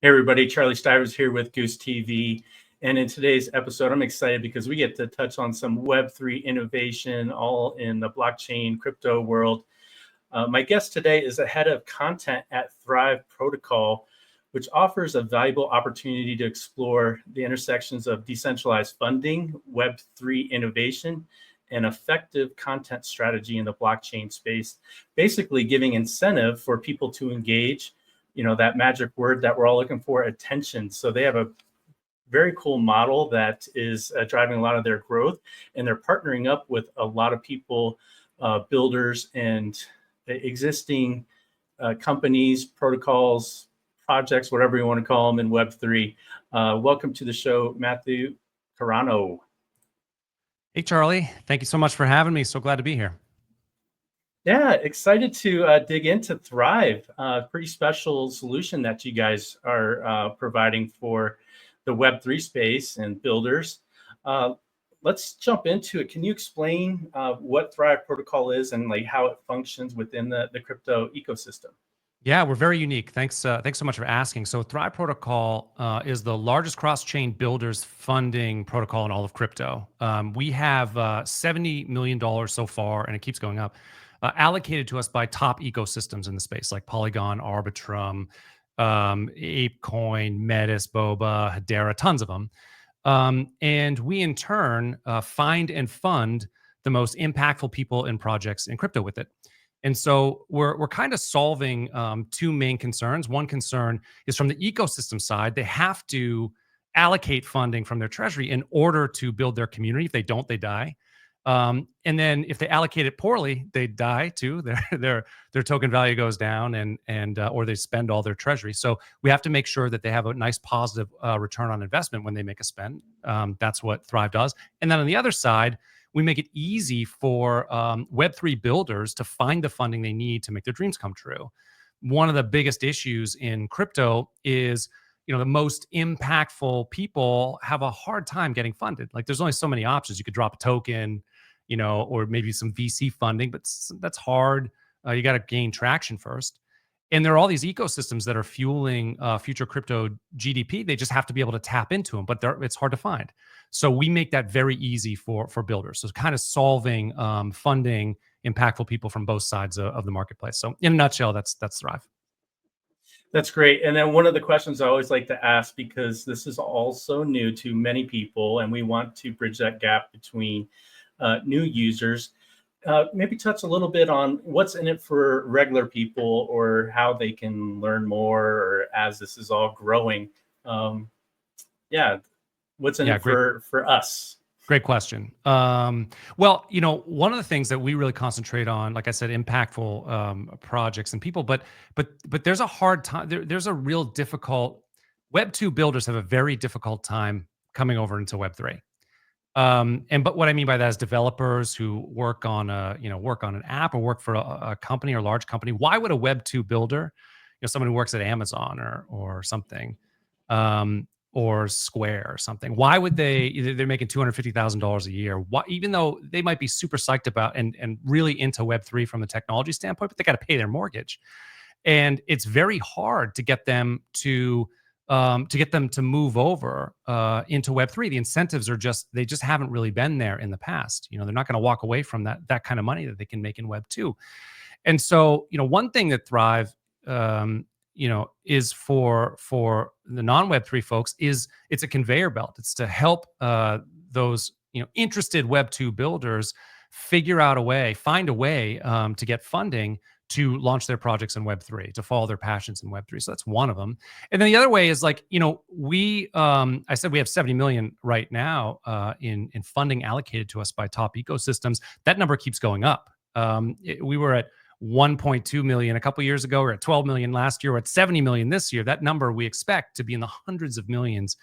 Hey everybody, Charlie Stivers here with Goose TV. And in today's episode, I'm excited because we get to touch on some Web3 innovation, all in the blockchain crypto world. My guest today is the head of content at Thrive Protocol, which offers a valuable opportunity to explore the intersections of decentralized funding, Web3 innovation, and effective content strategy in the blockchain space, basically giving incentive for people to engage, that magic word that we're all looking for, attention. So they have a very cool model that is driving a lot of their growth, and they're partnering up with a lot of people, builders and existing companies, protocols, projects, whatever you want to call them in Web3. Welcome to the show, Matthew Carano. Hey, Charlie. Thank you so much for having me. So glad to be here. Yeah, excited to dig into Thrive. Pretty special solution that you guys are providing for the Web3 space and builders. Let's jump into it. Can you explain what Thrive Protocol is and how it functions within the crypto ecosystem? Yeah, we're very unique. Thanks so much for asking. So Thrive Protocol is the largest cross-chain builders funding protocol in all of crypto. We have $70 million so far, and it keeps going up, allocated to us by top ecosystems in the space, like Polygon, Arbitrum, ApeCoin, Metis, Boba, Hedera, tons of them. And we, in turn, find and fund the most impactful people and projects in crypto with it. And so we're kind of solving two main concerns. One concern is from the ecosystem side. They have to allocate funding from their treasury in order to build their community. If they don't, they die. And then if they allocate it poorly, they die too. Their token value goes down, and or they spend all their treasury. So we have to make sure that they have a nice positive return on investment when they make a spend. That's what Thrive does. And then on the other side, we make it easy for Web3 builders to find the funding they need to make their dreams come true. One of the biggest issues in crypto is, the most impactful people have a hard time getting funded. Like, there's only so many options. You could drop a token, or maybe some VC funding, but that's hard. You got to gain traction first. And there are all these ecosystems that are fueling future crypto GDP. They just have to be able to tap into them, but it's hard to find. So we make that very easy for builders. So it's kind of solving funding impactful people from both sides of the marketplace. So in a nutshell, that's Thrive. That's great. And then one of the questions I always like to ask, because this is also new to many people, and we want to bridge that gap between new users. Maybe touch a little bit on what's in it for regular people, or how they can learn more, or as this is all growing. What's in it for us? Great question. Well, one of the things that we really concentrate on, like I said, impactful projects and people, but there's a hard time. There's a real difficult. Web2 builders have a very difficult time coming over into Web3. But what I mean by that is developers who work on an app or work for a company or a large company. Why would a Web2 builder, someone who works at Amazon or something, or Square or something, why would they're making $250,000 a year? Why, even though they might be super psyched about and really into Web3 from the technology standpoint, but they got to pay their mortgage. And it's very hard to get them to move over into Web3. The incentives are they just haven't really been there in the past. They're not going to walk away from that kind of money that they can make in Web2. And so, one thing that Thrive, is for the non-Web3 folks is it's a conveyor belt. It's to help those, interested Web2 builders find a way to get funding to launch their projects in Web3, to follow their passions in Web3. So that's one of them. And then the other way is I said we have 70 million right now in funding allocated to us by top ecosystems. That number keeps going up. We were at 1.2 million a couple of years ago. We're at 12 million last year. We're at 70 million this year. That number we expect to be in the hundreds of millions,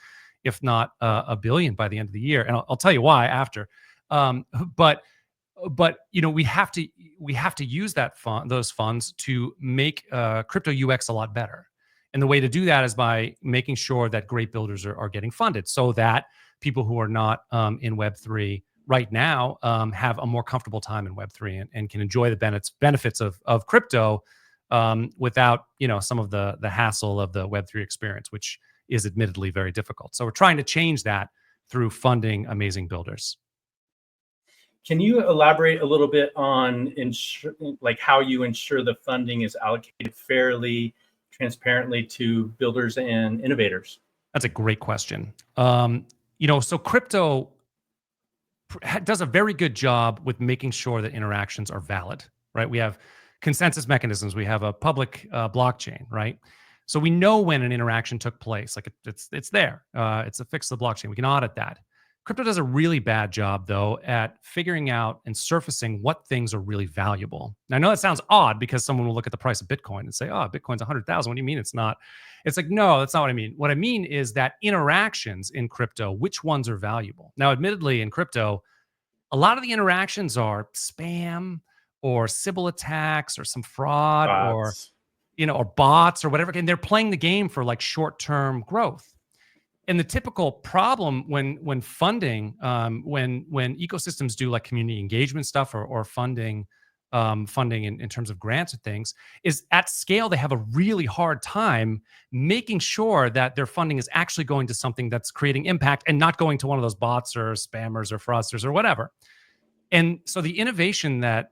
if not a billion by the end of the year. And I'll tell you why after. But we have to use those funds to make crypto UX a lot better. And the way to do that is by making sure that great builders are getting funded, so that people who are not in Web3 right now have a more comfortable time in Web3 and can enjoy the benefits of crypto without some of the hassle of the Web3 experience, which is admittedly very difficult. So we're trying to change that through funding amazing builders. Can you elaborate a little bit on like how you ensure the funding is allocated fairly, transparently to builders and innovators? That's a great question. So crypto does a very good job with making sure that interactions are valid, right? We have consensus mechanisms. We have a public blockchain, right? So we know when an interaction took place. Like it's there. It's affixed to the blockchain. We can audit that. Crypto does a really bad job, though, at figuring out and surfacing what things are really valuable. Now, I know that sounds odd because someone will look at the price of Bitcoin and say, "Oh, Bitcoin's 100,000. What do you mean it's not?" It's like, no, that's not what I mean. What I mean is that interactions in crypto, which ones are valuable? Now, admittedly, in crypto, a lot of the interactions are spam or Sybil attacks or some fraud or Bots. or bots or whatever, and they're playing the game for like short-term growth. And the typical problem when funding, when ecosystems do like community engagement stuff or funding in terms of grants and things, is at scale they have a really hard time making sure that their funding is actually going to something that's creating impact and not going to one of those bots or spammers or fraudsters or whatever. And so the innovation that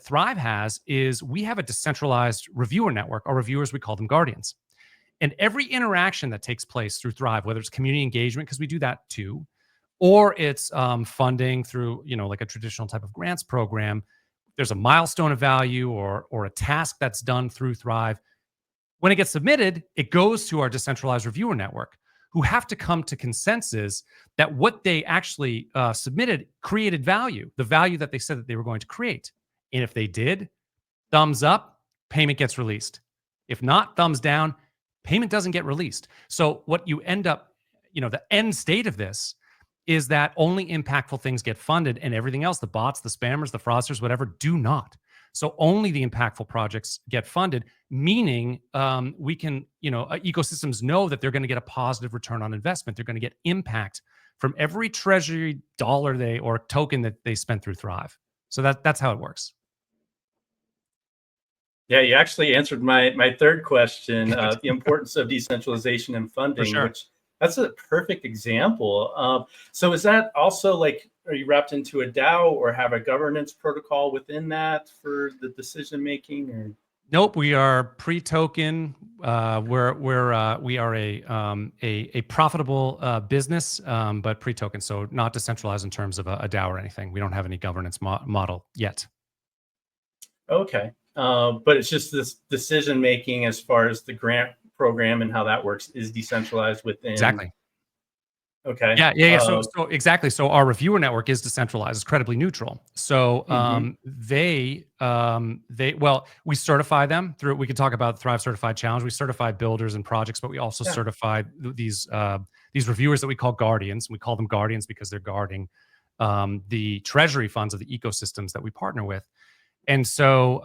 Thrive has is we have a decentralized reviewer network. Our reviewers, we call them guardians. And every interaction that takes place through Thrive, whether it's community engagement, because we do that too, or it's funding through, like a traditional type of grants program, there's a milestone of value or a task that's done through Thrive. When it gets submitted, it goes to our decentralized reviewer network, who have to come to consensus that what they actually submitted created value, the value that they said that they were going to create. And if they did, thumbs up, payment gets released. If not, thumbs down, payment doesn't get released. So what you end up, the end state of this is that only impactful things get funded and everything else, the bots, the spammers, the fraudsters, whatever, do not. So only the impactful projects get funded, meaning we can, ecosystems know that they're going to get a positive return on investment. They're going to get impact from every treasury dollar or token that they spend through Thrive. So that's how it works. Yeah, you actually answered my third question, the importance of decentralization and funding, sure. which that's a perfect example. So is that also like, are you wrapped into a DAO or have a governance protocol within that for the decision making? Or nope, we are pre-token. We are a profitable business, but pre-token, so not decentralized in terms of a DAO or anything. We don't have any governance model yet. Okay. But it's just this decision making as far as the grant program and how that works is decentralized within. Exactly. Okay. Yeah. So exactly. So our reviewer network is decentralized. It's credibly neutral. So we certify them through. We could talk about Thrive Certified Challenge. We certify builders and projects, but we also certify these reviewers that we call guardians. We call them guardians because they're guarding the treasury funds of the ecosystems that we partner with. And so,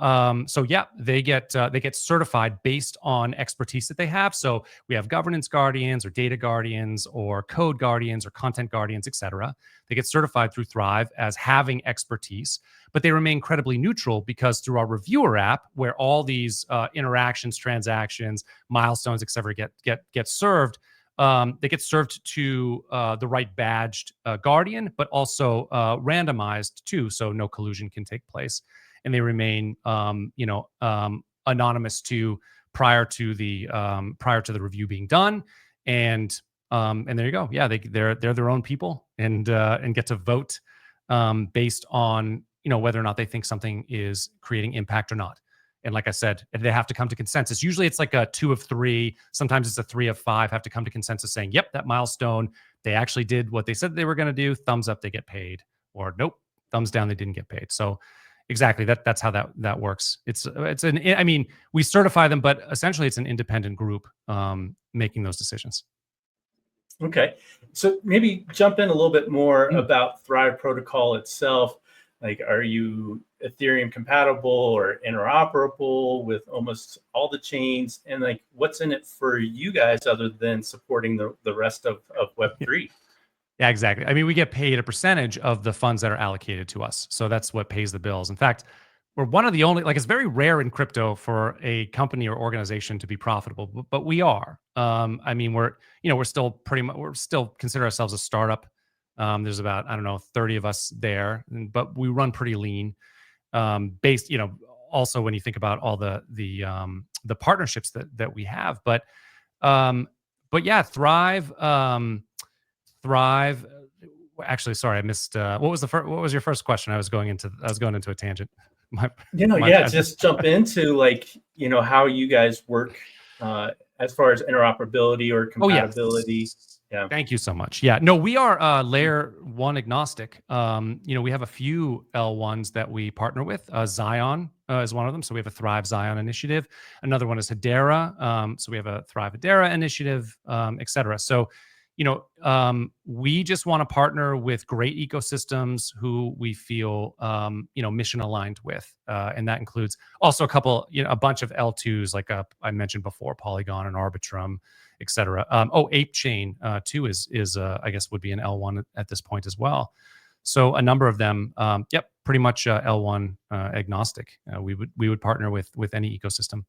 they get certified based on expertise that they have. So we have governance guardians or data guardians or code guardians or content guardians, et cetera. They get certified through Thrive as having expertise, but they remain incredibly neutral because through our reviewer app, where all these interactions, transactions, milestones, et cetera, get served, they get served to the right badged guardian, but also randomized too, so no collusion can take place. And they remain, anonymous prior to the review being done, and there you go. Yeah, they're their own people and get to vote based on whether or not they think something is creating impact or not. And like I said, they have to come to consensus. Usually, it's like a 2 of 3. Sometimes it's a 3 of 5. Have to come to consensus saying, "Yep, that milestone. They actually did what they said they were going to do. Thumbs up, they get paid, or nope, thumbs down, they didn't get paid." So. Exactly. That's how that works. We certify them, but essentially it's an independent group making those decisions. Okay. So maybe jump in a little bit more about Thrive protocol itself. Like, are you Ethereum compatible or interoperable with almost all the chains? And like, what's in it for you guys other than supporting the rest of Web3? Yeah, exactly. I mean, we get paid a percentage of the funds that are allocated to us. So that's what pays the bills. In fact, we're one of the only, like, it's very rare in crypto for a company or organization to be profitable, but we are. I mean, we're still we're still consider ourselves a startup. There's about, I don't know, 30 of us there, but we run pretty lean. Based, also when you think about all the partnerships that we have, um, but yeah, Thrive. Actually, sorry, I missed. What was what was your first question? I was going into a tangent. My, Yeah, just jump into like, how you guys work as far as interoperability or Oh, yeah. compatibility. Yeah. Thank you so much. Yeah, no, we are layer one agnostic. We have a few L1s that we partner with. Zion is one of them. So we have a Thrive Zion initiative. Another one is Hedera. So we have a Thrive Hedera initiative, et cetera. So, we just want to partner with great ecosystems who we feel, mission aligned with. And that includes also a bunch of L2s, like I mentioned before, Polygon and Arbitrum, et cetera. Ape Chain too is I guess would be an L1 at this point as well. So a number of them, pretty much L1 agnostic. We would partner with any ecosystem.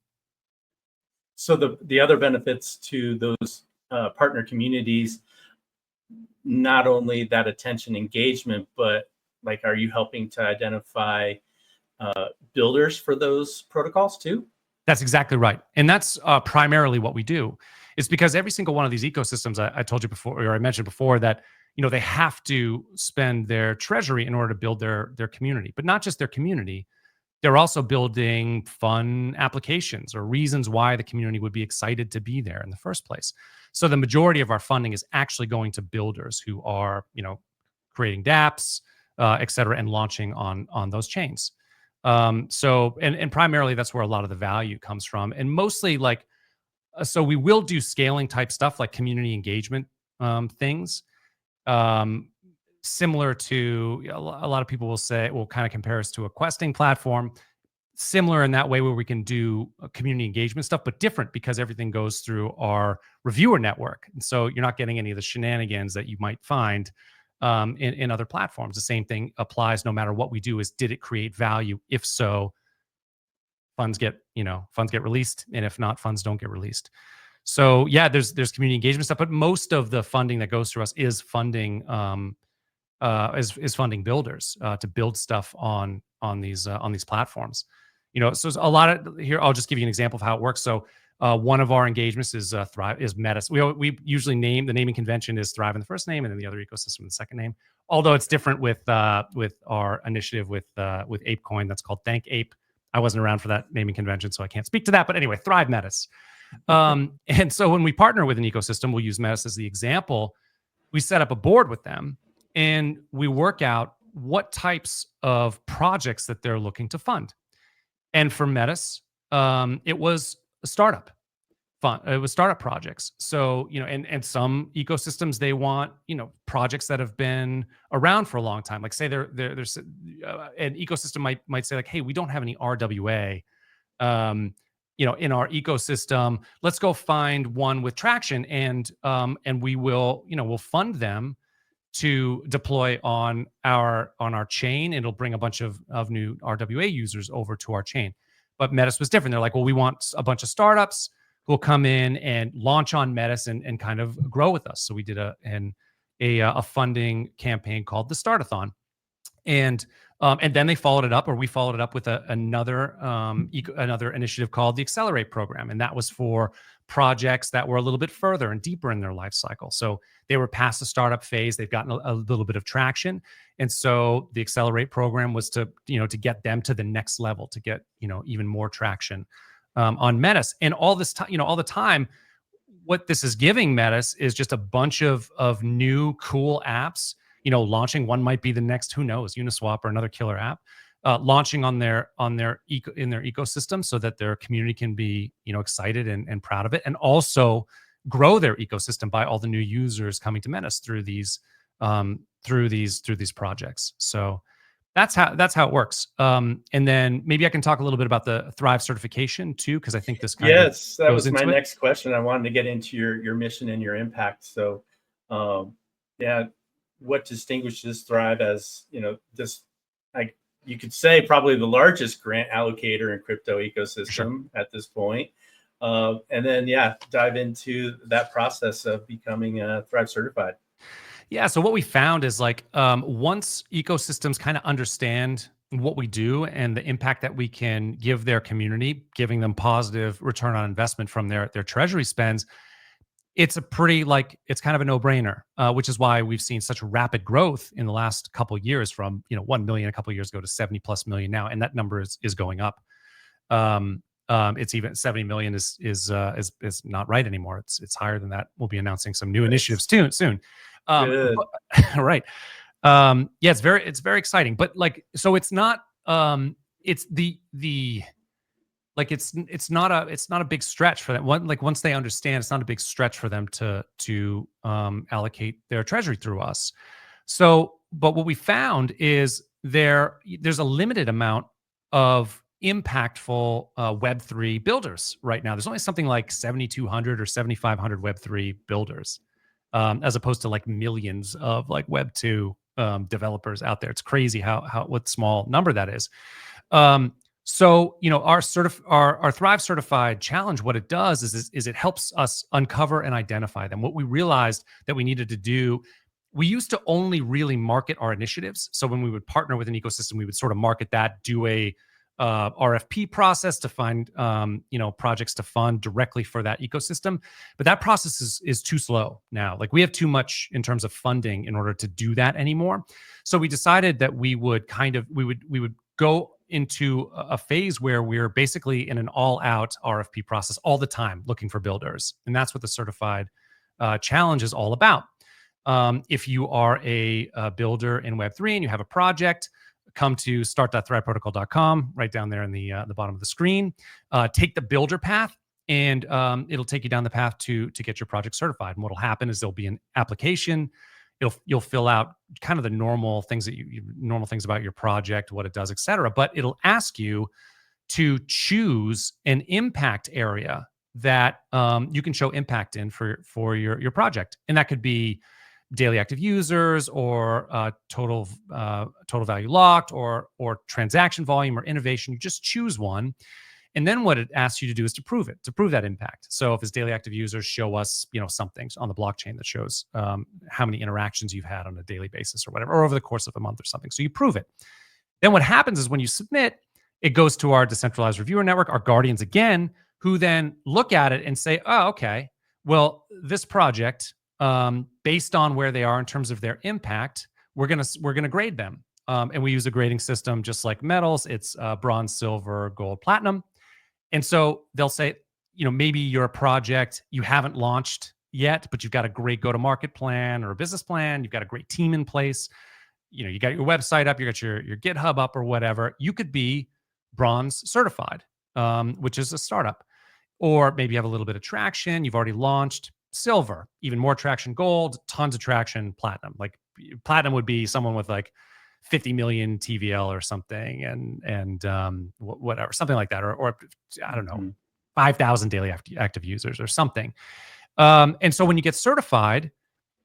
So the other benefits to those partner communities, not only that attention engagement, but like, are you helping to identify builders for those protocols too? That's exactly right. And that's primarily what we do. It's because every single one of these ecosystems, I told you before, or I mentioned before, that they have to spend their treasury in order to build their community, but not just their community. They're also building fun applications or reasons why the community would be excited to be there in the first place. So the majority of our funding is actually going to builders who are, creating dApps, et cetera, and launching on those chains. So primarily that's where a lot of the value comes from, and mostly so we will do scaling type stuff like community engagement things. Similar to a lot of people will kind of compare us to a questing platform, similar in that way, where we can do community engagement stuff, but different because everything goes through our reviewer network. And so you're not getting any of the shenanigans that you might find in other platforms. The same thing applies no matter what we do. Is, did it create value? If so, funds get released, and if not, funds don't get released. So yeah, there's community engagement stuff, but most of the funding that goes through us is funding is funding builders to build stuff on these platforms. So a lot of here. I'll just give you an example of how it works. So one of our engagements is Thrive is Metis. We usually the naming convention is Thrive in the first name, and then the other ecosystem in the second name. Although it's different with our initiative with ApeCoin that's called Thank Ape. I wasn't around for that naming convention, so I can't speak to that. But anyway, Thrive Metis. And so when we partner with an ecosystem, we'll use Metis as the example. We set up a board with them, and we work out what types of projects that they're looking to fund. And for Metis, it was a startup fund. It was startup projects. So, and some ecosystems, they want, projects that have been around for a long time. Like, say there's an ecosystem might say like, hey, we don't have any RWA, in our ecosystem. Let's go find one with traction, and we will, we'll fund them to deploy on our chain. It'll bring a bunch of new RWA users over to our chain. But Metis was different. They're like, well, we want a bunch of startups who will come in and launch on Metis and kind of grow with us. So we did a funding campaign called the Startathon. And then we followed it up with another initiative called the Accelerate program, and that was for projects that were a little bit further and deeper in their life cycle. So they were past the startup phase; they've gotten a little bit of traction, and so the Accelerate program was to get them to the next level, to get even more traction on Metis. And all this time, all the time, what this is giving Metis is just a bunch of new cool apps. Launching. One might be the next, who knows, Uniswap or another killer app, launching in their ecosystem, so that their community can be excited and proud of it, and also grow their ecosystem by all the new users coming to Metis through these projects. So that's how it works. And then maybe I can talk a little bit about the Thrive certification too, because I think this kind of that was my next question. I wanted to get into your mission and your impact. So what distinguishes Thrive as, this like you could say probably the largest grant allocator in crypto ecosystem Sure. at this point. And then, yeah, dive into that process of becoming Thrive certified. Yeah. So what we found is like once ecosystems kind of understand what we do and the impact that we can give their community, giving them positive return on investment from their treasury spends, it's a pretty like it's kind of a no-brainer, which is why we've seen such rapid growth in the last couple of years from 1 million a couple of years ago to 70 plus million now, and that number is going up. It's even 70 million is not right anymore. It's higher than that. We'll be announcing some new initiatives soon. Good. Right. Yeah, it's very exciting. But like, so it's not it's the like it's not a big stretch for them. Once they understand, it's not a big stretch for them to allocate their treasury through us. So, but what we found is there's a limited amount of impactful Web3 builders right now. There's only something like 7,200 or 7,500 Web3 builders, as opposed to like millions of like Web2 developers out there. It's crazy what small number that is. So, our Thrive certified challenge, what it does is it helps us uncover and identify them. What we realized that we needed to do, we used to only really market our initiatives. So when we would partner with an ecosystem, we would sort of market that, do a RFP process to find projects to fund directly for that ecosystem. But that process is too slow now. Like we have too much in terms of funding in order to do that anymore. So we decided that we would go into a phase where we're basically in an all-out RFP process all the time, looking for builders, and that's what the certified challenge is all about. If you are a builder in Web3 and you have a project, come to start.thriveprotocol.com, right down there in the bottom of the screen. Take the builder path, and it'll take you down the path to get your project certified. And what'll happen is there'll be an application. You'll fill out kind of the normal things normal things about your project, what it does, et cetera. But it'll ask you to choose an impact area that you can show impact in for your project, and that could be daily active users, or total value locked, or transaction volume, or innovation. You just choose one. And then what it asks you to do is to prove that impact. So if it's daily active users, show us, something on the blockchain that shows how many interactions you've had on a daily basis or whatever, or over the course of a month or something. So you prove it. Then what happens is when you submit, it goes to our decentralized reviewer network, our guardians again, who then look at it and say, oh, okay, well, this project, based on where they are in terms of their impact, we're gonna grade them. And we use a grading system just like metals. It's bronze, silver, gold, platinum. And so they'll say, maybe you're a project you haven't launched yet, but you've got a great go-to-market plan or a business plan. You've got a great team in place. You got your website up, you got your GitHub up or whatever. You could be bronze certified, which is a startup. Or maybe you have a little bit of traction. You've already launched. Silver, even more traction. Gold, tons of traction. Platinum, like platinum would be someone with like 50 million TVL or something, and whatever, something like that, or I don't know, 5,000 daily active users or something. And so when you get certified,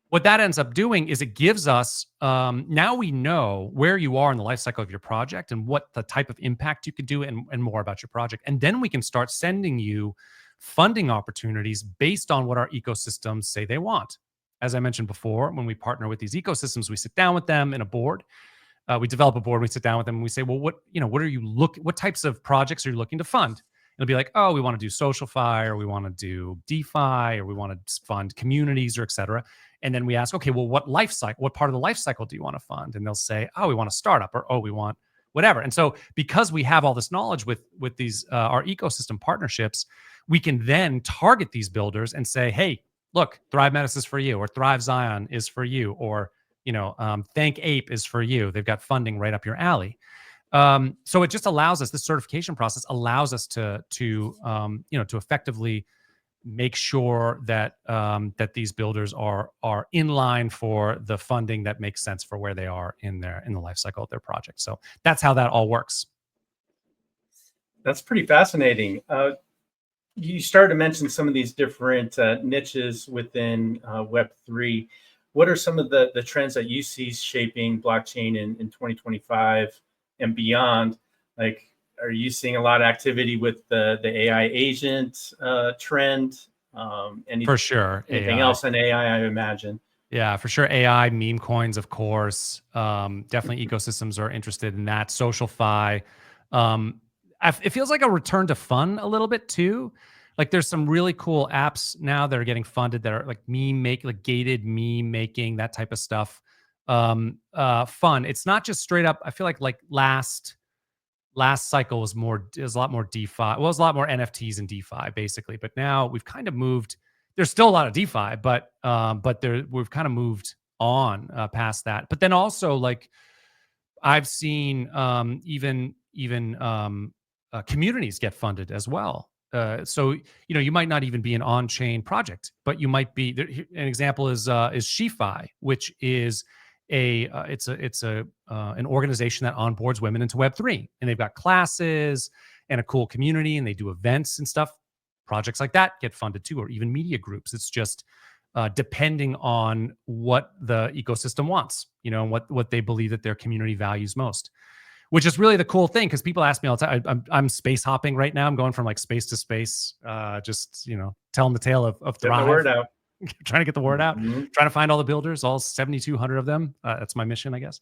what that ends up doing is it gives us, now we know where you are in the life cycle of your project and what the type of impact you could do, and more about your project. And then we can start sending you funding opportunities based on what our ecosystems say they want. As I mentioned before, when we partner with these ecosystems, we sit down with them in a board. We develop a board. We sit down with them and we say, well, what types of projects are you looking to fund? It'll be like, oh, we want to do SocialFi, or we want to do DeFi, or we want to fund communities, or et cetera. And then we ask, okay, well, what part of the life cycle do you want to fund? And they'll say, oh, we want a startup, or oh, we want whatever. And so because we have all this knowledge with these our ecosystem partnerships, we can then target these builders and say, hey, look, Thrive Metis is for you, or Thrive Zion is for you, or Thank Ape is for you. They've got funding right up your alley. So it just allows us, this certification process allows us to effectively make sure that these builders are in line for the funding that makes sense for where they are in the life cycle of their project. So that's how that all works. That's pretty fascinating. You started to mention some of these different niches within Web3. What are some of the trends that you see shaping blockchain in 2025? and beyond. Like, are you seeing a lot of activity with the AI agent trend? For sure. Anything AI. else in AI, I imagine? Yeah, for sure. AI, meme coins, of course. Definitely ecosystems are interested in that. Social-fi. It feels like a return to fun a little bit too. Like there's some really cool apps now that are getting funded that are like like gated meme making, that type of stuff. Fun. It's not just straight up. I feel like last cycle was a lot more DeFi. Well, it was a lot more NFTs and DeFi basically, but now we've kind of moved. There's still a lot of DeFi, but we've kind of moved on past that. But then also like I've seen even communities get funded as well. So you might not even be an on-chain project, but you might be. An example is SheFi, which is an organization that onboards women into Web3, and they've got classes and a cool community, and they do events and stuff. Projects like that get funded too, or even media groups. It's just depending on what the ecosystem wants, and what they believe that their community values most, which is really the cool thing. Because people ask me all the time, I'm space hopping right now. I'm going from like space to space, just telling the tale of Thrive. Getting the word out. Trying to get the word out, trying to find all the builders, all 7,200 of them. That's my mission, I guess.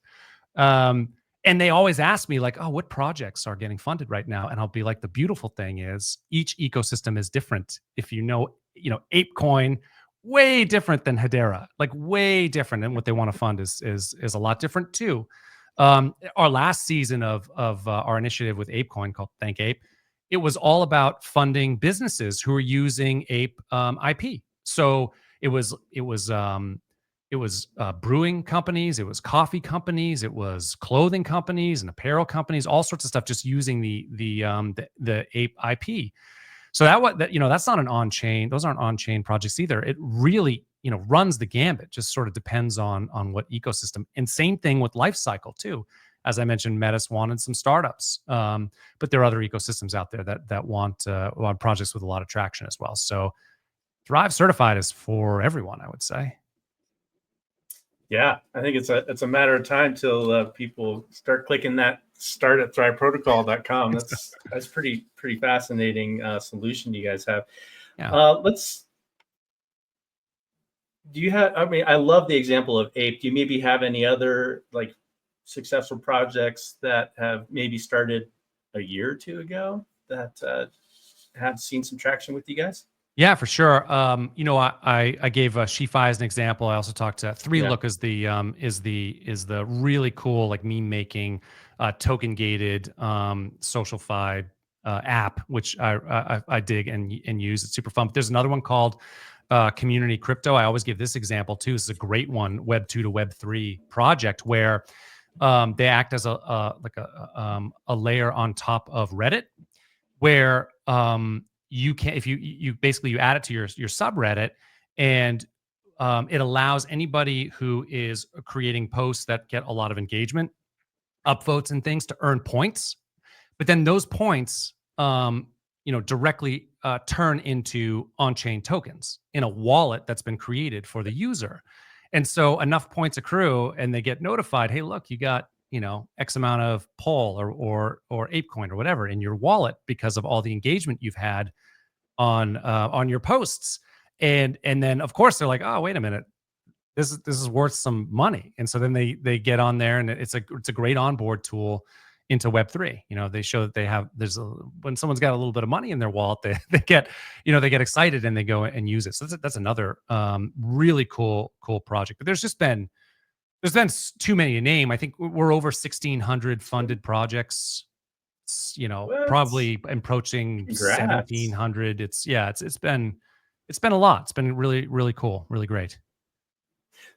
And they always ask me like, oh, what projects are getting funded right now? And I'll be like, the beautiful thing is each ecosystem is different. If ApeCoin, way different than Hedera, like way different. And what they want to fund is a lot different too. Our last season of our initiative with ApeCoin called Thank Ape, it was all about funding businesses who are using Ape IP. So it was brewing companies, it was coffee companies, it was clothing companies and apparel companies, all sorts of stuff, just using the Ape IP. So that's not an on-chain. Those aren't on-chain projects either. It really runs the gambit. Just sort of depends on what ecosystem. And same thing with life cycle too. As I mentioned, Metis wanted some startups, but there are other ecosystems out there that want projects with a lot of traction as well. So Thrive Certified is for everyone, I would say. Yeah, I think it's a matter of time till people start clicking that start at thriveprotocol.com. That's pretty fascinating solution you guys have. Yeah. Do you have? I mean, I love the example of Ape. Do you maybe have any other like successful projects that have maybe started a year or two ago that have seen some traction with you guys? Yeah, for sure. I gave SheFi as an example. I also talked to 3Look as the really cool like meme making, token gated, social-fi app, which I dig and use. It's super fun. But there's another one called Community Crypto. I always give this example too. This is a great one, Web 2 to Web 3 project where they act as a layer on top of Reddit, where you can, if you basically add it to your subreddit, and it allows anybody who is creating posts that get a lot of engagement, upvotes and things to earn points. But then those points, directly turn into on-chain tokens in a wallet that's been created for the user. And so enough points accrue and they get notified, hey, look, you got X amount of Pol or ApeCoin or whatever in your wallet because of all the engagement you've had on your posts. And then of course they're like, oh, wait a minute, this is worth some money. And so then they get on there, and it's a great onboard tool into Web3. They show that when someone's got a little bit of money in their wallet, they get excited and they go and use it. So that's another really cool project. But there's been too many to name. I think we're over 1,600 funded projects. It's, probably approaching 1,700. It's been a lot. It's been really, really cool, really great.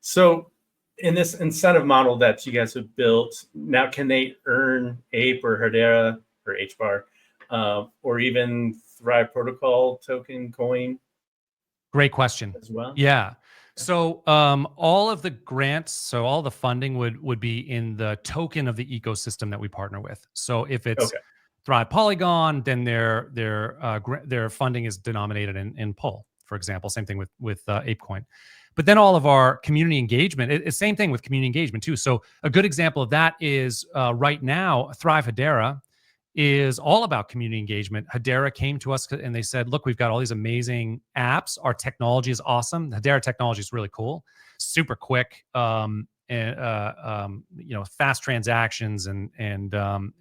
So in this incentive model that you guys have built, now can they earn Ape or Hedera or HBAR or even Thrive Protocol token coin? Great question. As well? Yeah. So all of the grants, so all the funding would be in the token of the ecosystem that we partner with. So if it's Thrive Polygon, then their funding is denominated in Pol, for example. Same thing with ApeCoin. But then all of our community engagement, it's same thing with community engagement too. So a good example of that is right now, Thrive Hedera is all about community engagement. Hedera came to us and they said, look, we've got all these amazing apps. Our technology is awesome. Hedera technology is really cool, super quick, and fast transactions, and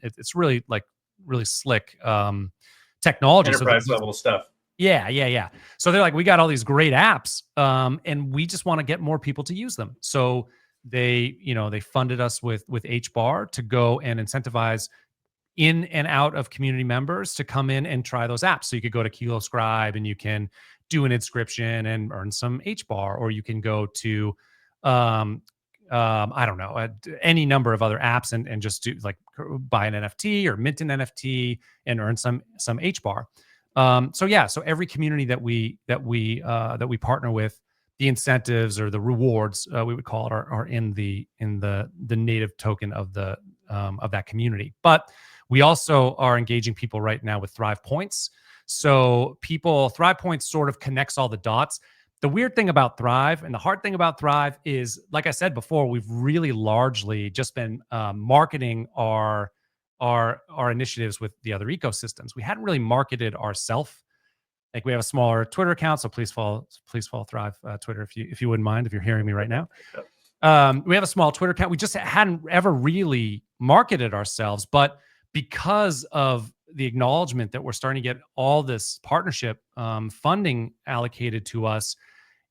it's really like really slick technology. Enterprise level stuff. Yeah. So they're like, we got all these great apps, and we just want to get more people to use them. So they funded us with HBAR to go and incentivize in and out of community members to come in and try those apps. So you could go to KiloScribe and you can do an inscription and earn some HBAR, or you can go to, I don't know, any number of other apps and just do like buy an NFT or mint an NFT and earn some HBAR. So every community that we partner with, the incentives or the rewards, we would call it, are in the native token of that community. But we also are engaging people right now with Thrive Points. So Thrive Points sort of connects all the dots. The weird thing about Thrive and the hard thing about Thrive is, like I said before, we've really largely just been marketing our initiatives with the other ecosystems. We hadn't really marketed ourselves. Like, we have a smaller Twitter account, so please follow Thrive Twitter if you wouldn't mind, if you're hearing me right now. We have a small Twitter account. We just hadn't ever really marketed ourselves, but because of the acknowledgement that we're starting to get all this partnership funding allocated to us,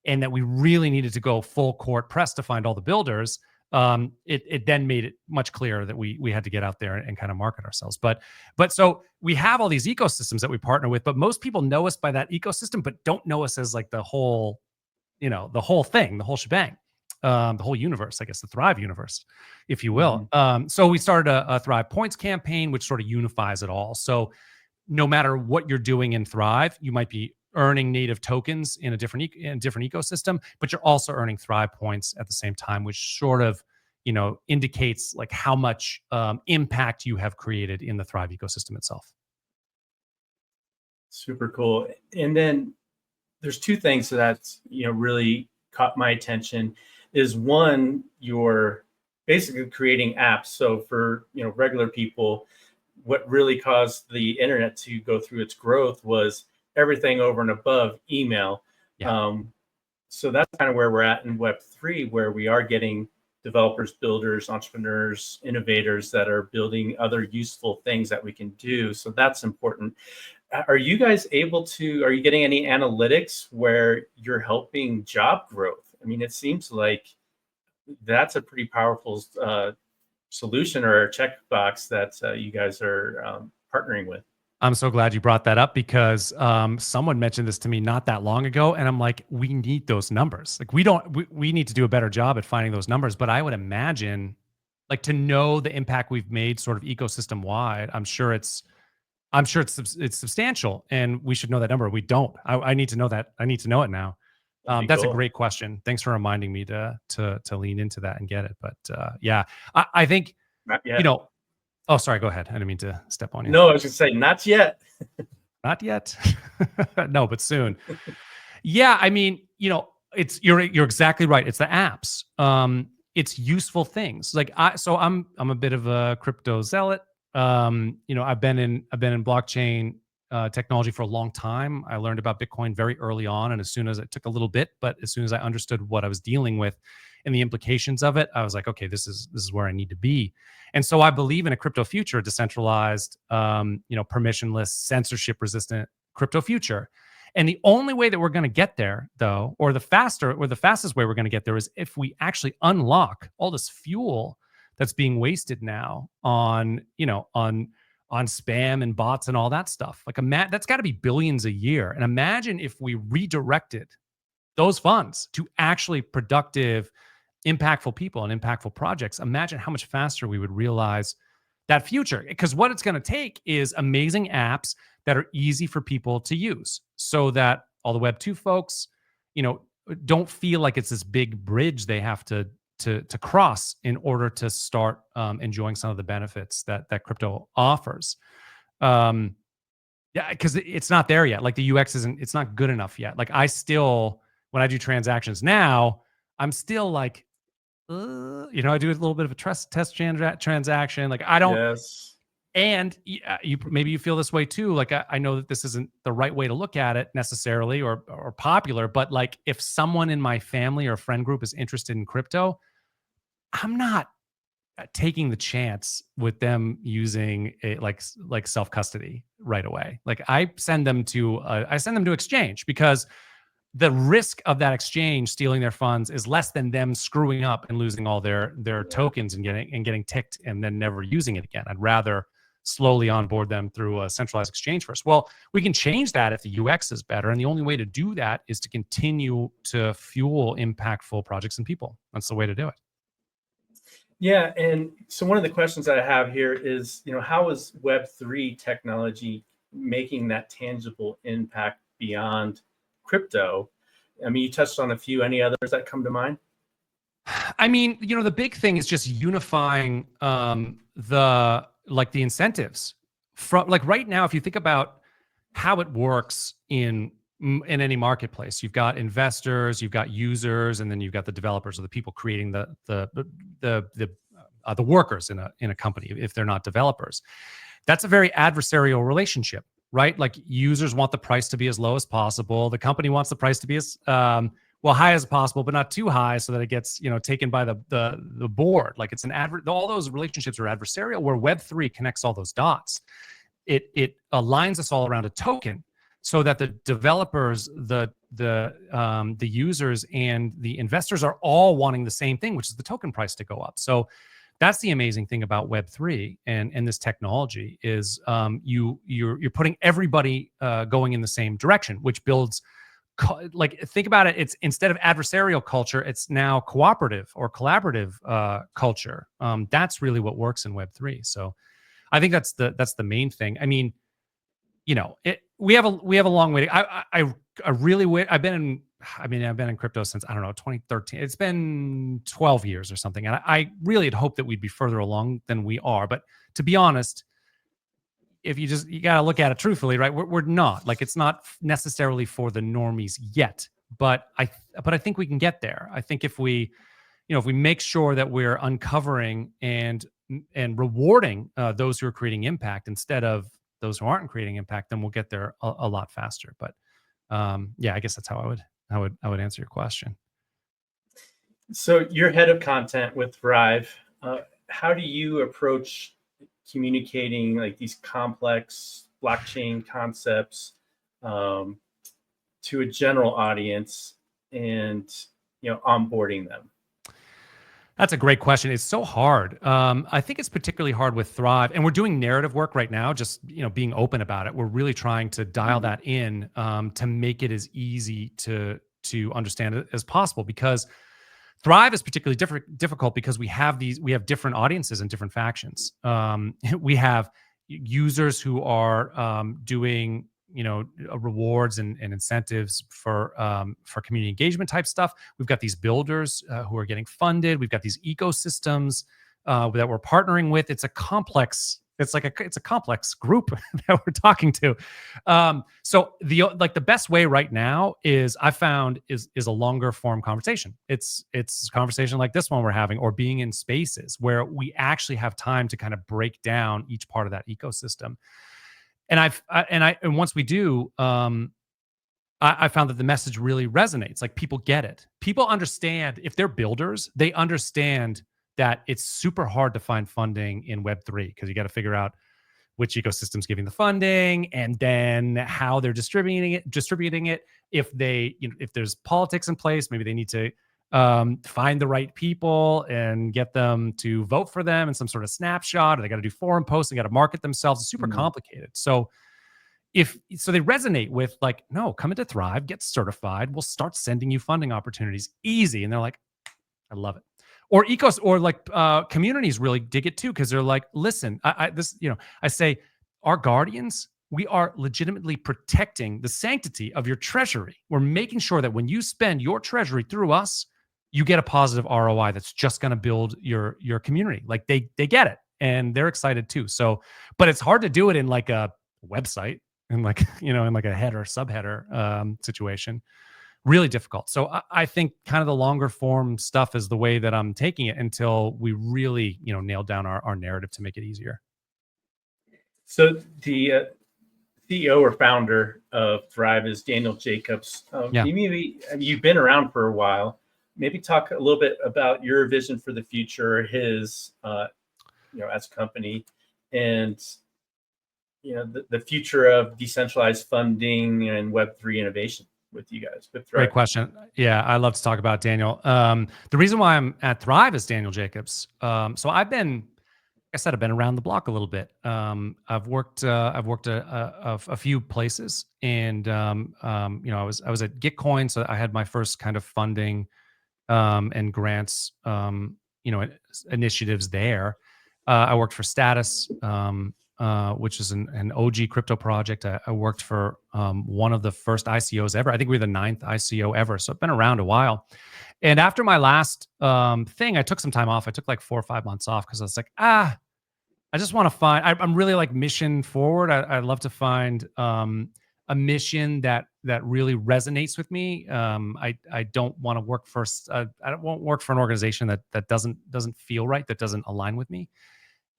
and that we really needed to go full court press to find all the builders, it then made it much clearer that we had to get out there and kind of market ourselves. But so we have all these ecosystems that we partner with, but most people know us by that ecosystem, but don't know us as like the whole thing, the whole shebang. The whole universe, I guess, the Thrive universe, if you will. So we started a Thrive Points campaign, which sort of unifies it all. So no matter what you're doing in Thrive, you might be earning native tokens in a different ecosystem, but you're also earning Thrive Points at the same time, which sort of indicates like how much impact you have created in the Thrive ecosystem itself. Super cool. And then there's two things that's really caught my attention. Is one, you're basically creating apps. So for regular people, what really caused the internet to go through its growth was everything over and above email. Yeah. So that's kind of where we're at in Web3, where we are getting developers, builders, entrepreneurs, innovators that are building other useful things that we can do. So that's important. Are you guys are you getting any analytics where you're helping job growth? I mean, it seems like that's a pretty powerful solution or a checkbox that you guys are partnering with. I'm so glad you brought that up, because someone mentioned this to me not that long ago, and I'm like, we need those numbers. Like, we need to do a better job at finding those numbers. But I would imagine, like, to know the impact we've made sort of ecosystem wide, I'm sure it's substantial, and we should know that number. We don't. I need to know that. I need to know it now. That's a great question. Thanks for reminding me to lean into that and get it. But yeah, I think, oh, sorry, go ahead. I didn't mean to step on you. No, I was going to say, not yet. Not yet. No, but soon. Yeah, I mean, you're exactly right. It's the apps. It's useful things. Like I'm a bit of a crypto zealot. I've been in blockchain technology for a long time. I learned about Bitcoin very early on, and as soon as it took a little bit, but as soon as I understood what I was dealing with and the implications of it, I was like, okay, this is where I need to be. And so I believe in a crypto future, decentralized, permissionless, censorship-resistant crypto future. And the only way that we're going to get there, though, or the fastest way we're going to get there, is if we actually unlock all this fuel that's being wasted now on spam and bots and all that stuff. Like, that's got to be billions a year. And imagine if we redirected those funds to actually productive, impactful people and impactful projects. Imagine how much faster we would realize that future. Because what it's going to take is amazing apps that are easy for people to use, so that all the Web2 folks, don't feel like it's this big bridge they have to cross in order to start enjoying some of the benefits that crypto offers. Yeah, because it's not there yet. Like the UX it's not good enough yet. Like I still, when I do transactions now, I'm still like, I do a little bit of a transaction. Like I don't, Yes. and you maybe you feel this way too. Like I know that this isn't the right way to look at it necessarily or popular, but like if someone in my family or friend group is interested in crypto, I'm not taking the chance with them using a like self custody right away. Like I send them to exchange because the risk of that exchange stealing their funds is less than them screwing up and losing all their Yeah. tokens and getting ticked and then never using it again. I'd rather slowly onboard them through a centralized exchange first. Well, we can change that if the UX is better, and the only way to do that is to continue to fuel impactful projects and people. That's the way to do it. Yeah, and so one of the questions that I have here is, how is Web3 technology making that tangible impact beyond crypto? I mean, you touched on a few. Any others that come to mind? I mean, the big thing is just unifying the incentives from like right now. If you think about how it works in any marketplace, you've got investors, you've got users, and then you've got the developers or the people creating the workers in a company if they're not developers. That's a very adversarial relationship, right? Like users want the price to be as low as possible. The company wants the price to be as high as possible, but not too high so that it gets, taken by the board. Like it's all those relationships are adversarial, where Web3 connects all those dots. It aligns us all around a token so that the developers, the users, and the investors are all wanting the same thing, which is the token price to go up. So that's the amazing thing about Web3 and this technology is you're putting everybody going in the same direction, which builds think about it. It's instead of adversarial culture, it's now cooperative or collaborative culture. That's really what works in Web3. So I think that's the main thing. I mean, we have a long way to. I really I've been in crypto since, I don't know, 2013. It's been 12 years or something, and I really had hoped that we'd be further along than we are. But to be honest, if you got to look at it truthfully, right? We're not, like, it's not necessarily for the normies yet, but I think we can get there. I think if we make sure that we're uncovering and rewarding those who are creating impact instead of those who aren't creating impact, then we'll get there a lot faster. But yeah, I guess that's how I would answer your question. So you're head of content with Thrive. How do you approach communicating like these complex blockchain concepts to a general audience and onboarding them? That's a great question. It's so hard. I think it's particularly hard with Thrive, and we're doing narrative work right now. Just being open about it. We're really trying to dial that in to make it as easy to understand it as possible. Because Thrive is particularly difficult because we have different audiences and different factions. We have users who are doing rewards and incentives for community engagement type stuff. We've got these builders who are getting funded. We've got these ecosystems that we're partnering with. It's a complex group that we're talking to. So the best way right now is I found is a longer form conversation. It's conversation like this one we're having, or being in spaces where we actually have time to kind of break down each part of that ecosystem. And once we do, I found that the message really resonates. Like, people get it. People understand, if they're builders, they understand that it's super hard to find funding in Web3 because you got to figure out which ecosystem's giving the funding and then how they're distributing it. If there's politics in place, maybe they need to find the right people and get them to vote for them in some sort of snapshot, or they got to do forum posts and got to market themselves. It's super complicated. So they resonate with, like, no, come into Thrive, get certified. We'll start sending you funding opportunities easy. And they're like, I love it. Or communities really dig it too, because they're like, listen, I say, our guardians, we are legitimately protecting the sanctity of your treasury. We're making sure that when you spend your treasury through us, you get a positive ROI that's just going to build your community. Like, they get it, and they're excited too. So, but it's hard to do it in like a website. in like, in like a header subheader situation. Really difficult. So I think kind of the longer form stuff is the way that I'm taking it until we really, nail down our narrative to make it easier. So the CEO or founder of Thrive is Daniel Jacobs. Yeah. You've been around for a while. Maybe talk a little bit about your vision for the future, his, as a company, and the future of decentralized funding and Web3 innovation with you guys. With Thrive. Great question. Yeah, I love to talk about Daniel. The reason why I'm at Thrive is Daniel Jacobs. So I've been around the block a little bit. I've worked a few places, and I was at Gitcoin, so I had my first kind of funding and grants, initiatives there. I worked for Status, which is an OG crypto project. I worked for one of the first ICOs ever. I think we were the 9th ICO ever. So I've been around a while. And after my last thing, I took some time off. I took like 4 or 5 months off because I was like, I just want to find, I'm really like mission forward. I'd love to find a mission that really resonates with me. I don't want to work for, I won't work for an organization that doesn't feel right, that doesn't align with me.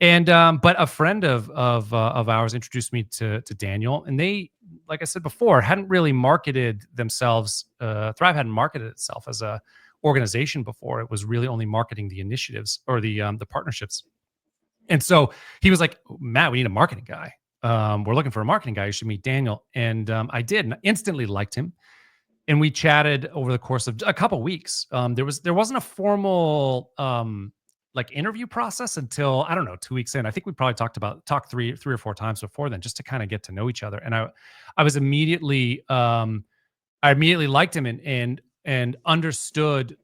And but a friend of ours introduced me to Daniel, and they, like I said before, hadn't really marketed themselves. Thrive hadn't marketed itself as a organization before. It was really only marketing the initiatives or the partnerships. And so he was like, Matt, we need a marketing guy. We're looking for a marketing guy. You should meet Daniel. And I did, and I instantly liked him. And we chatted over the course of a couple weeks. There wasn't a formal like interview process until, I don't know, 2 weeks in. I think we probably talked three or four times before then, just to kind of get to know each other. And I was immediately I immediately liked him and understood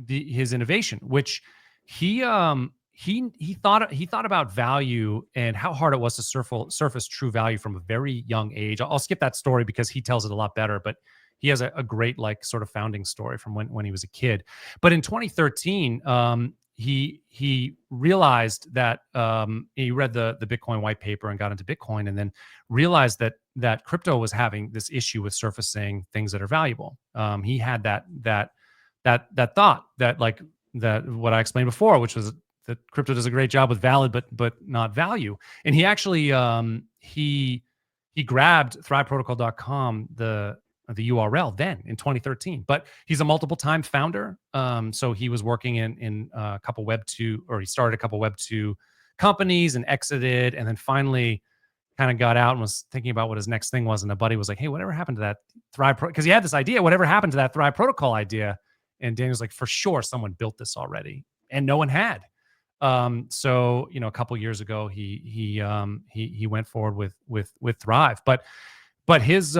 his innovation, which he thought about value and how hard it was to surface true value from a very young age. I'll skip that story because he tells it a lot better, but he has a great like sort of founding story from when he was a kid. But in 2013, he realized that he read the Bitcoin white paper and got into Bitcoin, and then realized that crypto was having this issue with surfacing things that are valuable. He had that thought that what I explained before, which was that crypto does a great job with valid but not value. And he actually he grabbed thriveprotocol.com, the URL then in 2013. But he's a multiple time founder. So he was working in a couple Web2, or he started a couple Web2 companies and exited, and then finally kind of got out and was thinking about what his next thing was. And a buddy was like, hey, whatever happened to that Thrive? Because he had this idea, whatever happened to that Thrive Protocol idea? And Daniel's like, for sure, someone built this already. And no one had. So, a couple years ago, he went forward with Thrive, but his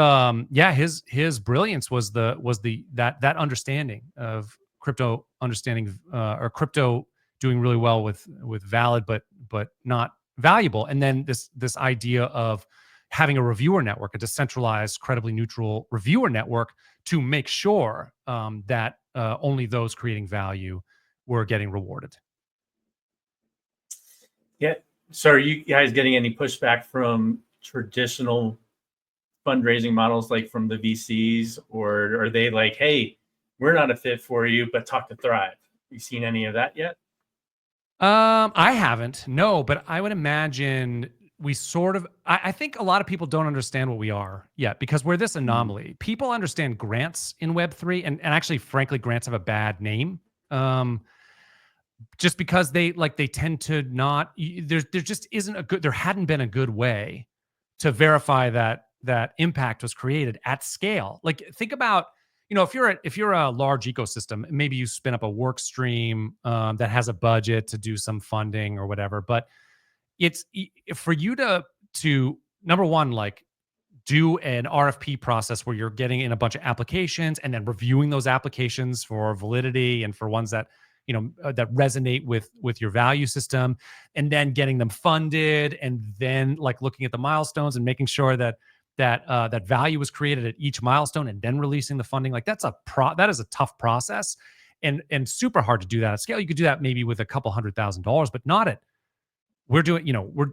brilliance was that understanding of crypto, understanding or crypto doing really well with valid but not valuable, and then this idea of having a reviewer network, a decentralized, credibly neutral reviewer network, to make sure that only those creating value were getting rewarded. Yeah. So are you guys getting any pushback from traditional fundraising models, like from the VCs, or are they like, hey, we're not a fit for you, but talk to Thrive? You seen any of that yet? I haven't, no, but I would imagine we sort of, I think a lot of people don't understand what we are yet, because we're this anomaly. People understand grants in Web3, and actually, frankly, grants have a bad name. Just because they tend to not, there just isn't there hadn't been a good way to verify that impact was created at scale. Like, think about, if you're a large ecosystem, maybe you spin up a work stream that has a budget to do some funding or whatever, but it's for you to number one, like, do an RFP process where you're getting in a bunch of applications and then reviewing those applications for validity and for ones that that resonate with your value system, and then getting them funded, and then like looking at the milestones and making sure that value was created at each milestone, and then releasing the funding. Like, that is a tough process, and super hard to do that at scale. You could do that maybe with a couple $100,000, but not at we're doing,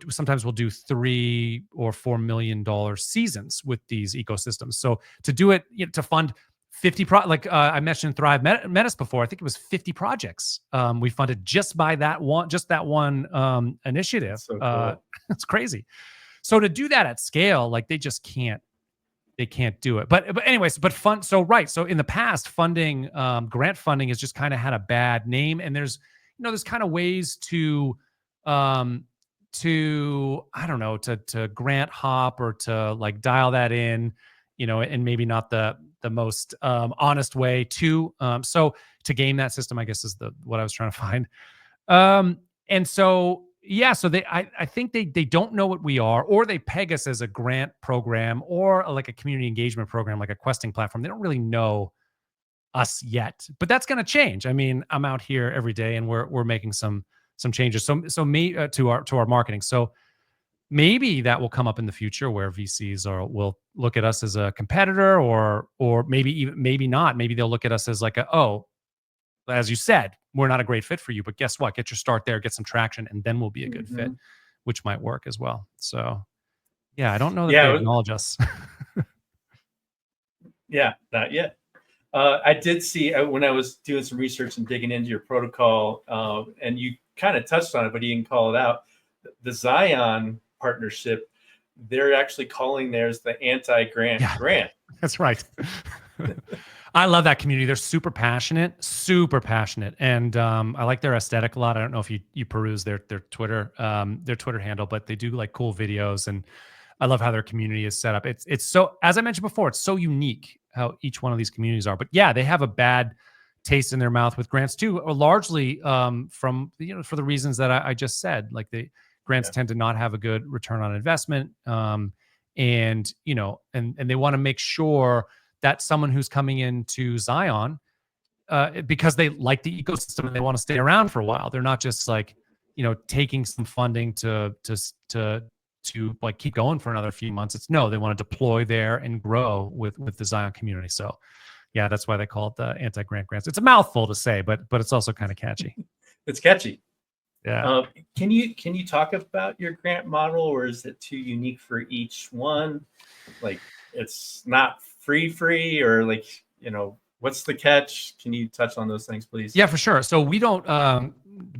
sometimes we'll do $3 or $4 million seasons with these ecosystems. So to do it, to fund 50 I mentioned Thrive Metis before. I think it was 50 projects we funded just by that one initiative. That's so cool. It's crazy. So to do that at scale, like they just can't do it. But anyways, so in the past, funding, grant funding has just kind of had a bad name, and there's kind of ways to I don't know, to grant hop or to like dial that in, and maybe not the most honest way to so to game that system, I guess, is what I was trying to find. And so yeah, so I think they don't know what we are, or they peg us as a grant program or like a community engagement program, like a questing platform. They don't really know us yet, but that's going to change. I mean, I'm out here every day, and we're making some changes. So to our marketing. So maybe that will come up in the future where VCs will look at us as a competitor, or maybe not. Maybe they'll look at us as like as you said, we're not a great fit for you, but guess what? Get your start there, get some traction, and then we'll be a good fit, which might work as well. So yeah, I don't know that they acknowledge us. Yeah, not yet. I did see when I was doing some research and digging into your protocol, and you kind of touched on it, but you didn't call it out. The Zion partnership, they're actually calling theirs the anti-grant grant. That's right. I love that community. They're super passionate, and I like their aesthetic a lot. I don't know if you peruse their Twitter handle, but they do like cool videos, and I love how their community is set up. It's so, as I mentioned before, it's so unique how each one of these communities are. But yeah, they have a bad taste in their mouth with grants too, or largely from for the reasons that I just said. Like the grants tend to not have a good return on investment, and they want to make sure that someone who's coming into Zion, because they like the ecosystem and they want to stay around for a while, they're not just like taking some funding to like keep going for another few months. They want to deploy there and grow with the Zion community. So yeah, that's why they call it the anti-grant grants. It's a mouthful to say, but it's also kind of catchy. It's catchy. Yeah. Can you talk about your grant model, or is it too unique for each one? Like it's not free, or like, what's the catch? Can you touch on those things, please? Yeah, for sure. So we don't,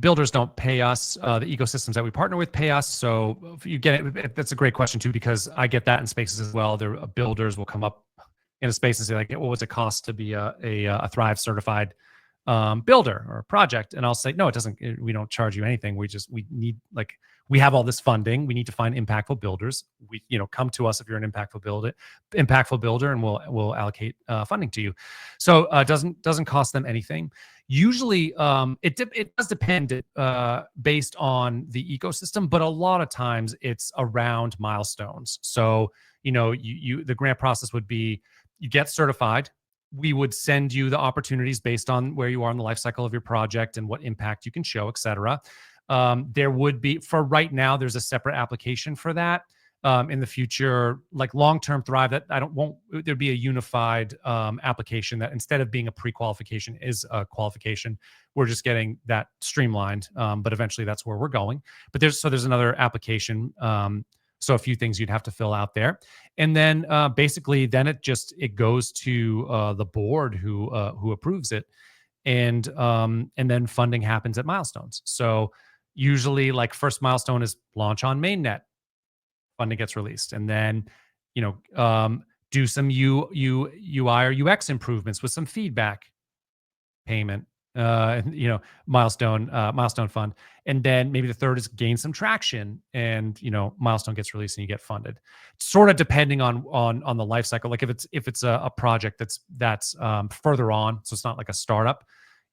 builders don't pay us. The ecosystems that we partner with pay us. So you get it. That's a great question too, because I get that in spaces as well. There builders will come up in a space and say like, what was it cost to be a Thrive certified builder or a project? And I'll say, no, it doesn't. We don't charge you anything. We need, like, we have all this funding. We need to find impactful builders. Come to us if you're an impactful builder, and we'll allocate funding to you. So it doesn't cost them anything. Usually, it does depend based on the ecosystem, but a lot of times it's around milestones. So the grant process would be, you get certified. We would send you the opportunities based on where you are in the life cycle of your project and what impact you can show, et cetera. There would be, for right now, there's a separate application for that. In the future, like long-term Thrive, there'd be a unified application that, instead of being a pre-qualification, is a qualification. We're just getting that streamlined, but eventually that's where we're going. But there's another application. So a few things you'd have to fill out there, and then basically then it goes to the board who approves it, and then funding happens at milestones. So usually, like, first milestone is launch on mainnet, funding gets released, and then do some UI or UX improvements with some feedback payment, milestone fund. And then maybe the third is gain some traction, and milestone gets released and you get funded, sort of depending on the life cycle. Like if it's a project that's further on, so it's not like a startup,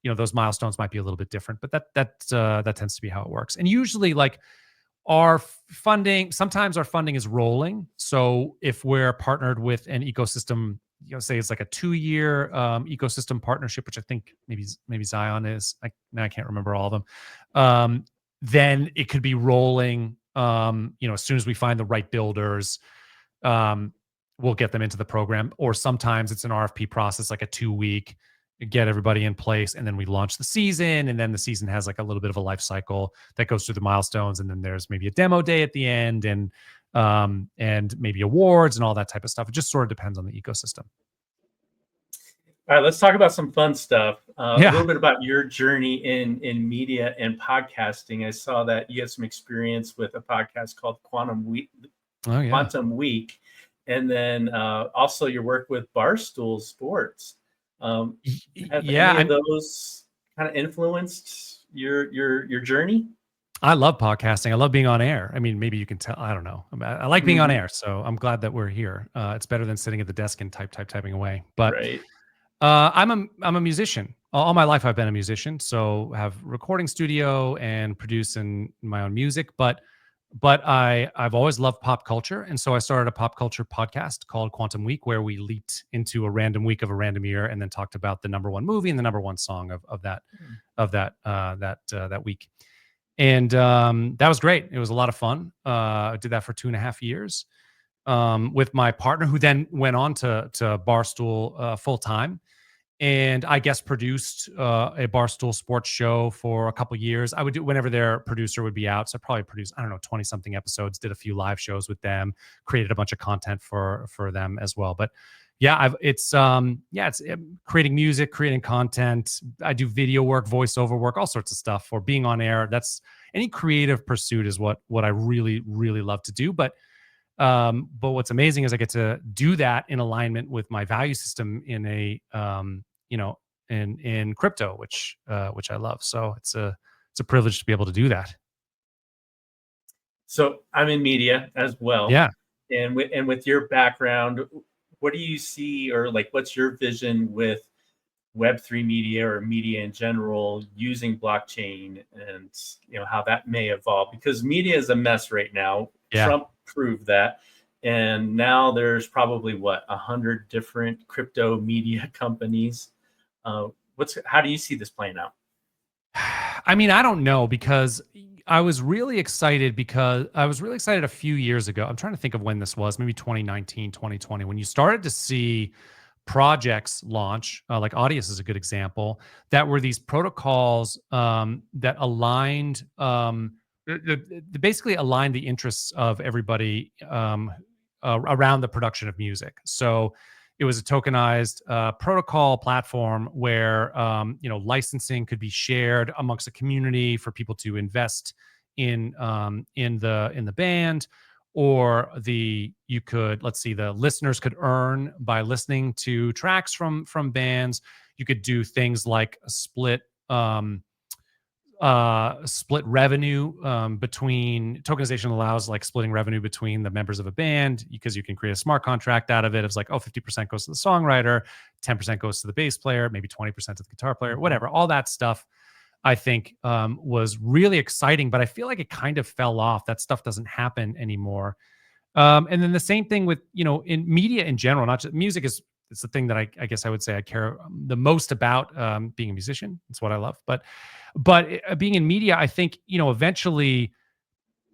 those milestones might be a little bit different, but that tends to be how it works. And usually, like, sometimes our funding is rolling. So if we're partnered with an ecosystem, say it's like a 2-year ecosystem partnership, which I think maybe Zion is. I can't remember all of them. Then it could be rolling. As soon as we find the right builders, we'll get them into the program. Or sometimes it's an RFP process, like a 2-week. get everybody in place, and then we launch the season, and then the season has like a little bit of a life cycle that goes through the milestones, and then there's maybe a demo day at the end, and maybe awards and all that type of stuff. It just sort of depends on the ecosystem. All right, let's talk about some fun stuff. A Yeah. little bit about your journey in media and podcasting. I saw that you had some experience with a podcast called Quantum Week, and then also your work with Barstool Sports. Have any of those kind of influenced your journey? I love podcasting. I love being on air. I mean, maybe you can tell. I don't know. I like being on air, so I'm glad that we're here. It's better than sitting at the desk and typing away. But right. I'm a musician. All my life I've been a musician, so have recording studio and producing my own music. But I've always loved pop culture, and so I started a pop culture podcast called Quantum Week, where we leaped into a random week of a random year, and then talked about the number one movie and the number one song of that week. And that was great. It was a lot of fun. I did that for 2.5 years with my partner, who then went on to Barstool full time. And I guest produced a Barstool sports show for a couple years. I would do whenever their producer would be out. So I probably produced, 20 something episodes, did a few live shows with them, created a bunch of content for them as well. But yeah, it's creating music, creating content. I do video work, voiceover work, all sorts of stuff for being on air. That's any creative pursuit is what I really, really love to do. But what's amazing is I get to do that in alignment with my value system in in crypto, which I love. So it's a privilege to be able to do that. So I'm in media as well. Yeah. And with your background, what do you see, or like, what's your vision with Web3 media or media in general using blockchain, and how that may evolve? Because media is a mess right now. Yeah. Trump proved that. And now there's probably 100 different crypto media companies. How do you see this playing out? I mean, I don't know, because I was really excited a few years ago. I'm trying to think of when this was, maybe 2019, 2020, when you started to see projects launch, like Audius is a good example, that were these protocols that aligned, basically aligned the interests of everybody around the production of music. So it was a tokenized protocol platform where licensing could be shared amongst a community for people to invest in the band, or the listeners could earn by listening to tracks from bands. You could do things like split revenue between tokenization allows like splitting revenue between the members of a band, because you can create a smart contract out of it. It's like, 50% goes to the songwriter, 10% goes to the bass player, maybe 20% to the guitar player, whatever. All that stuff I think was really exciting, but I feel like it kind of fell off. That stuff doesn't happen anymore. And then the same thing with, in media in general, not just music it's the thing that I guess I would say I care the most about, being a musician. It's what I love. But being in media, I think, eventually,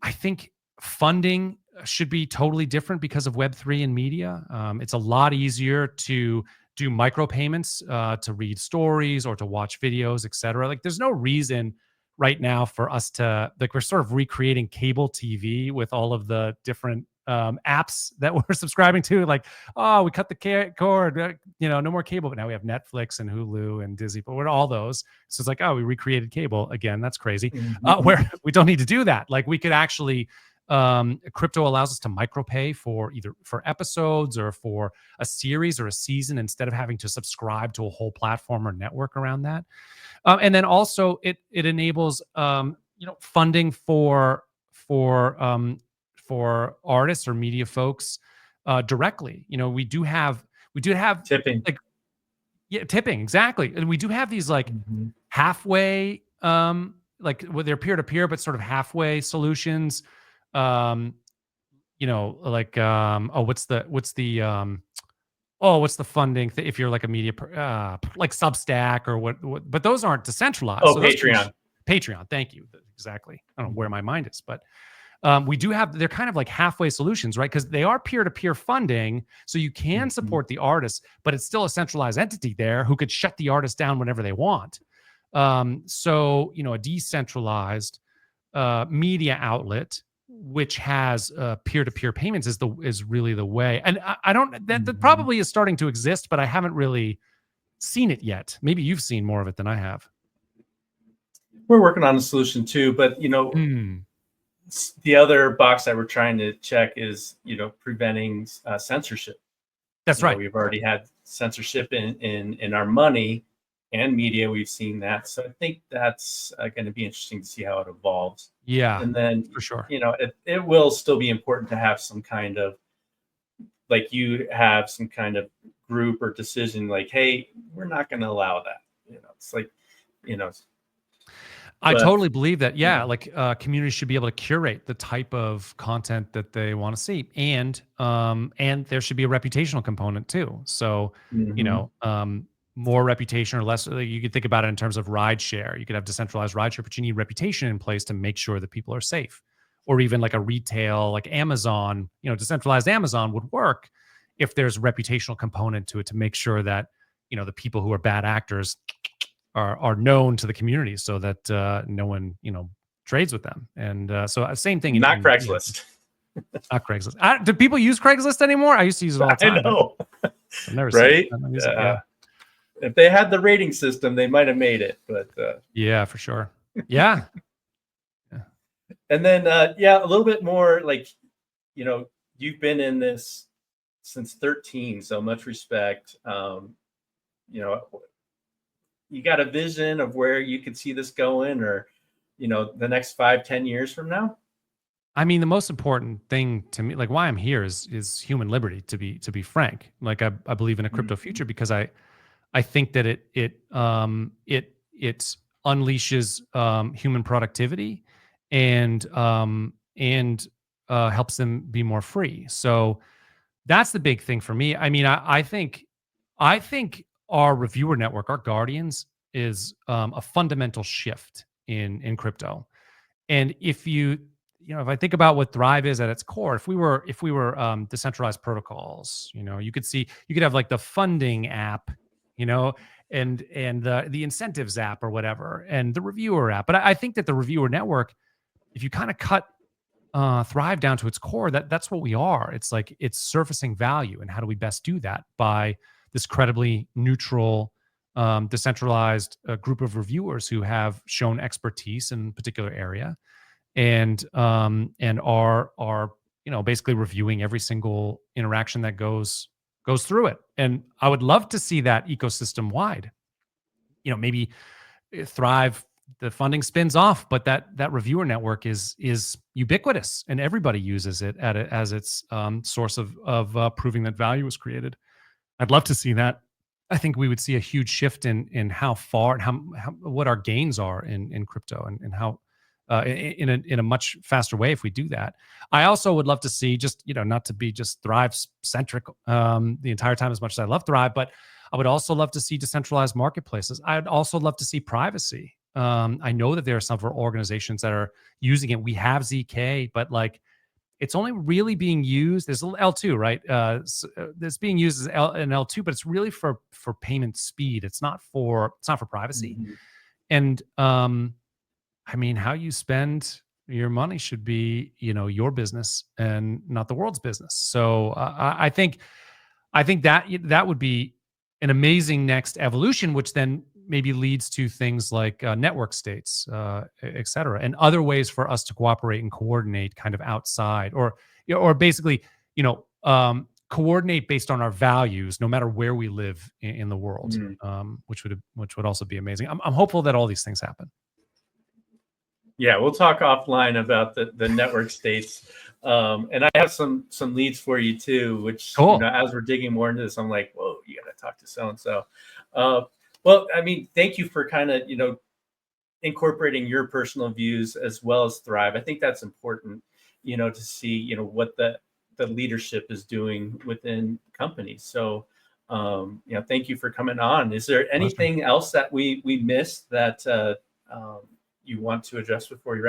I think funding should be totally different because of Web3 and media. It's a lot easier to do micropayments to read stories or to watch videos, et cetera. Like, there's no reason right now for us to, like, we're sort of recreating cable TV with all of the different apps that we're subscribing to. Like, we cut the cord, no more cable, but now we have Netflix and Hulu and Disney, but we're all those. So it's like, we recreated cable again. That's crazy. Where we don't need to do that. Like, we could actually, crypto allows us to micropay for either for episodes or for a series or a season, instead of having to subscribe to a whole platform or network around that. And then also it enables, funding for artists or media folks directly. We do have Tipping. Tipping, exactly. And we do have these like halfway, they're peer-to-peer, but sort of halfway solutions. What's the funding if you're like a media like Substack or what, but those aren't decentralized. Patreon. Patreon, thank you. Exactly. I don't know where my mind is, but We do have, they're kind of like halfway solutions, right? Because they are peer-to-peer funding, so you can support the artists, but it's still a centralized entity there who could shut the artist down whenever they want. So, a decentralized media outlet which has peer-to-peer payments is really the way. And I don't, that probably is starting to exist, but I haven't really seen it yet. Maybe you've seen more of it than I have. We're working on a solution too, but the other box that we're trying to check is preventing censorship. That's right. We've already had censorship in our money and media. We've seen that, so I think that's going to be interesting to see how it evolves. Yeah, and then for sure, it will still be important to have some kind of, like, you have some kind of group or decision, like, hey, we're not going to allow that. It's like, I totally believe that. Yeah, like communities should be able to curate the type of content that they want to see, and there should be a reputational component too. So more reputation or less. You could think about it in terms of ride share. You could have decentralized ride share, but you need reputation in place to make sure that people are safe. Or even like a retail, like Amazon. Decentralized Amazon would work if there's a reputational component to it to make sure that the people who are bad actors are known to the community, so that no one trades with them. And so same thing. Not Craigslist. Not Craigslist. Do people use Craigslist anymore? I used to use it all the time. I know. I've never right? seen it. Yeah. If they had the rating system, they might have made it. But yeah, for sure. Yeah. And then a little bit more, like, you've been in this since 13, so much respect. You got a vision of where you could see this going, or the next 5-10 years from now? I mean, the most important thing to me, like why I'm here, is human liberty. To be frank, like I believe in a crypto future because I think that it unleashes human productivity and helps them be more free. So that's the big thing for me. I mean, I think our reviewer network, our guardians, is a fundamental shift in crypto. And if if I think about what Thrive is at its core, if we were decentralized protocols, you could have like the funding app, and the incentives app or whatever, and the reviewer app. But I think that the reviewer network, if you kind of cut Thrive down to its core, that's what we are. It's like it's surfacing value, and how do we best do that? By this credibly neutral, decentralized group of reviewers who have shown expertise in a particular area, and are basically reviewing every single interaction that goes through it. And I would love to see that ecosystem wide. Maybe Thrive, the funding spins off, but that reviewer network is ubiquitous, and everybody uses it as its source of proving that value was created. I'd love to see that. I think we would see a huge shift in how far and how what our gains are in crypto, and how in a much faster way if we do that. I also would love to see, just not to be just Thrive centric the entire time as much as I love Thrive, but I would also love to see decentralized marketplaces. I'd also love to see privacy. I know that there are some of our organizations that are using it. We have ZK, but like, it's only really being used. There's L2, right? It's being used as an L2, but it's really for payment speed. It's not for privacy. And I mean, how you spend your money should be, your business and not the world's business. So I think that would be an amazing next evolution, which then maybe leads to things like network states, et cetera, and other ways for us to cooperate and coordinate kind of outside, or basically, coordinate based on our values, no matter where we live in the world, which would also be amazing. I'm hopeful that all these things happen. Yeah, we'll talk offline about the network states. And I have some leads for you too, which, cool. As we're digging more into this, I'm like, whoa, you got to talk to so-and-so. Well, I mean, thank you for kind of, incorporating your personal views as well as Thrive. I think that's important, to see, what the leadership is doing within companies. So, thank you for coming on. Is there anything else that we missed that you want to address before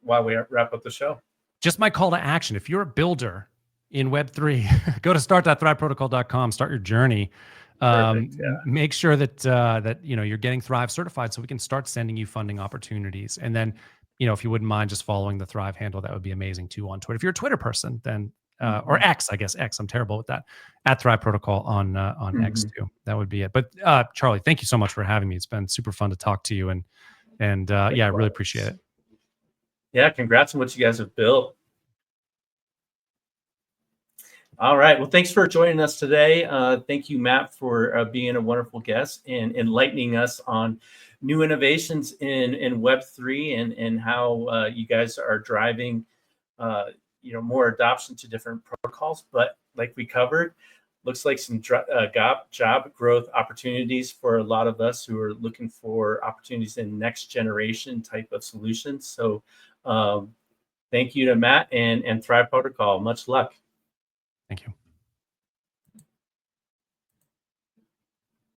while we wrap up the show? just my call to action. If you're a builder in Web3, go to start.thriveprotocol.com, start your journey. Perfect. Yeah. Make sure that that you're getting Thrive certified, so we can start sending you funding opportunities. And then, if you wouldn't mind just following the Thrive handle, that would be amazing too on Twitter. If you're a Twitter person, then or X, I guess X. I'm terrible with that. At Thrive Protocol on X too. That would be it. But Charlie, thank you so much for having me. It's been super fun to talk to you, and yeah, I really appreciate it. Yeah, congrats on what you guys have built. All right. Well, thanks for joining us today. Thank you, Matt, for being a wonderful guest and enlightening us on new innovations in Web3 and how you guys are driving, more adoption to different protocols. But like we covered, looks like some job growth opportunities for a lot of us who are looking for opportunities in next generation type of solutions. So thank you to Matt and Thrive Protocol. Much luck. Thank you.